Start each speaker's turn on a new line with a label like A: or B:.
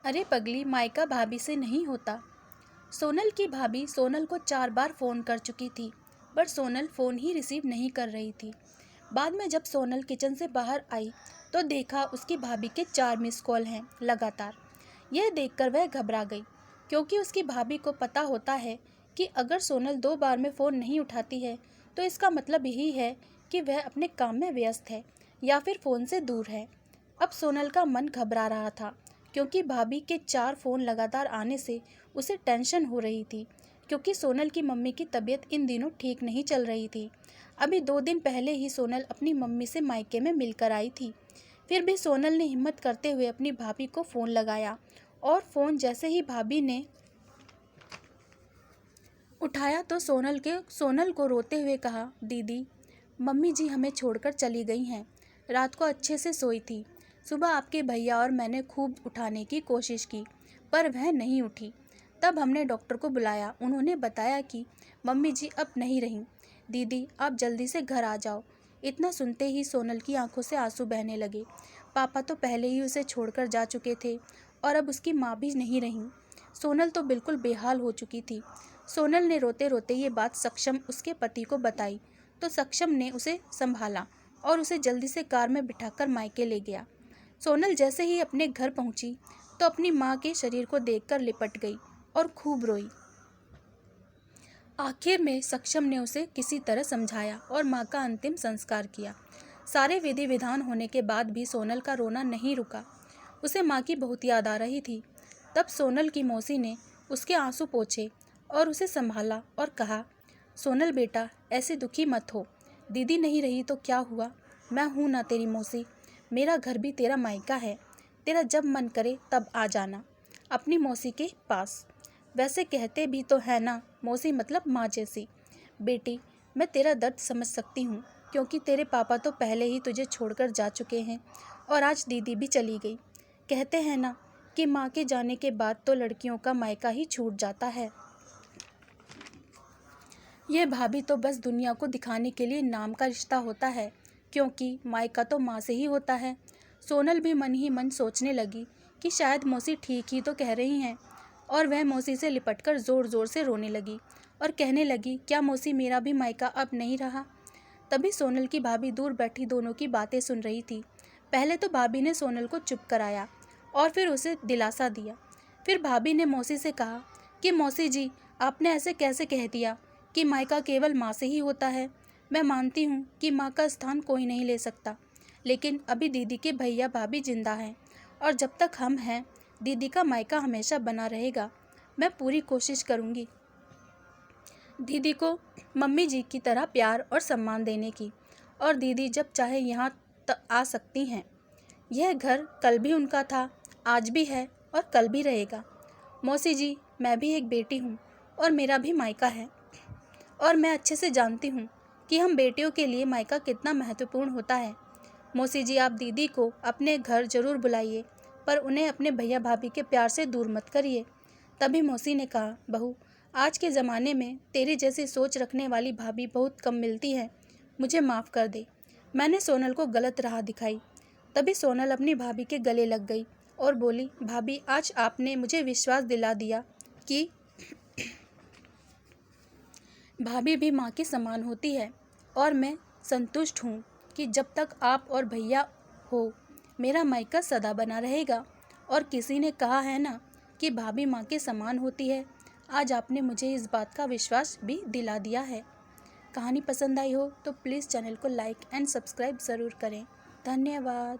A: अरे पगली, मायका भाभी से नहीं होता। सोनल की भाभी सोनल को 4 बार फ़ोन कर चुकी थी, पर सोनल फ़ोन ही रिसीव नहीं कर रही थी। बाद में जब सोनल किचन से बाहर आई तो देखा उसकी भाभी के 4 मिस कॉल हैं लगातार। यह देखकर वह घबरा गई, क्योंकि उसकी भाभी को पता होता है कि अगर सोनल 2 बार में फ़ोन नहीं उठाती है तो इसका मतलब यही है कि वह अपने काम में व्यस्त है या फिर फ़ोन से दूर है। अब सोनल का मन घबरा रहा था, क्योंकि भाभी के 4 फ़ोन लगातार आने से उसे टेंशन हो रही थी, क्योंकि सोनल की मम्मी की तबीयत इन दिनों ठीक नहीं चल रही थी। अभी 2 दिन पहले ही सोनल अपनी मम्मी से मायके में मिलकर आई थी। फिर भी सोनल ने हिम्मत करते हुए अपनी भाभी को फ़ोन लगाया, और फ़ोन जैसे ही भाभी ने उठाया तो सोनल को रोते हुए कहा, दीदी, मम्मी जी हमें छोड़कर चली गई हैं। रात को अच्छे से सोई थी। सुबह आपके भैया और मैंने खूब उठाने की कोशिश की, पर वह नहीं उठी। तब हमने डॉक्टर को बुलाया। उन्होंने बताया कि मम्मी जी अब नहीं रहीं। दीदी, आप जल्दी से घर आ जाओ। इतना सुनते ही सोनल की आंखों से आंसू बहने लगे। पापा तो पहले ही उसे छोड़कर जा चुके थे, और अब उसकी माँ भी नहीं रहीं। सोनल तो बिल्कुल बेहाल हो चुकी थी। सोनल ने रोते रोते ये बात सक्षम उसके पति को बताई, तो सक्षम ने उसे संभाला और उसे जल्दी से कार में बिठाकर मायके ले गया। सोनल जैसे ही अपने घर पहुंची तो अपनी माँ के शरीर को देखकर लिपट गई और खूब रोई। आखिर में सक्षम ने उसे किसी तरह समझाया और माँ का अंतिम संस्कार किया। सारे विधि विधान होने के बाद भी सोनल का रोना नहीं रुका। उसे माँ की बहुत याद आ रही थी। तब सोनल की मौसी ने उसके आंसू पोंछे और उसे संभाला और कहा, सोनल बेटा, ऐसे दुखी मत हो। दीदी नहीं रही तो क्या हुआ, मैं हूँ ना तेरी मौसी। मेरा घर भी तेरा मायका है। तेरा जब मन करे तब आ जाना अपनी मौसी के पास। वैसे कहते भी तो है ना, मौसी मतलब माँ जैसी। बेटी, मैं तेरा दर्द समझ सकती हूँ, क्योंकि तेरे पापा तो पहले ही तुझे छोड़कर जा चुके हैं और आज दीदी भी चली गई। कहते हैं ना कि माँ के जाने के बाद तो लड़कियों का मायका ही छूट जाता है। यह भाभी तो बस दुनिया को दिखाने के लिए नाम का रिश्ता होता है, क्योंकि मायका तो माँ से ही होता है। सोनल भी मन ही मन सोचने लगी कि शायद मौसी ठीक ही तो कह रही हैं, और वह मौसी से लिपटकर ज़ोर ज़ोर से रोने लगी और कहने लगी, क्या मौसी, मेरा भी मायका अब नहीं रहा। तभी सोनल की भाभी दूर बैठी दोनों की बातें सुन रही थी। पहले तो भाभी ने सोनल को चुप कराया और फिर उसे दिलासा दिया। फिर भाभी ने मौसी से कहा कि मौसी जी, आपने ऐसे कैसे कह दिया कि मायका केवल माँ से ही होता है। मैं मानती हूँ कि माँ का स्थान कोई नहीं ले सकता, लेकिन अभी दीदी के भैया भाभी जिंदा हैं, और जब तक हम हैं दीदी का मायका हमेशा बना रहेगा। मैं पूरी कोशिश करूँगी दीदी को मम्मी जी की तरह प्यार और सम्मान देने की, और दीदी जब चाहे यहाँ आ सकती हैं। यह घर कल भी उनका था, आज भी है और कल भी रहेगा। मौसी जी, मैं भी एक बेटी हूँ और मेरा भी मायका है, और मैं अच्छे से जानती हूँ कि हम बेटियों के लिए मायका कितना महत्वपूर्ण होता है। मौसी जी, आप दीदी को अपने घर ज़रूर बुलाइए, पर उन्हें अपने भैया भाभी के प्यार से दूर मत करिए। तभी मौसी ने कहा, बहू, आज के ज़माने में तेरी जैसी सोच रखने वाली भाभी बहुत कम मिलती है। मुझे माफ़ कर दे, मैंने सोनल को गलत राह दिखाई। तभी सोनल अपनी भाभी के गले लग गई और बोली, भाभी, आज आपने मुझे विश्वास दिला दिया कि भाभी भी माँ के समान होती है, और मैं संतुष्ट हूँ कि जब तक आप और भैया हो, मेरा मायका सदा बना रहेगा। और किसी ने कहा है ना कि भाभी माँ के समान होती है। आज आपने मुझे इस बात का विश्वास भी दिला दिया है। कहानी पसंद आई हो तो प्लीज़ चैनल को लाइक एंड सब्सक्राइब ज़रूर करें। धन्यवाद।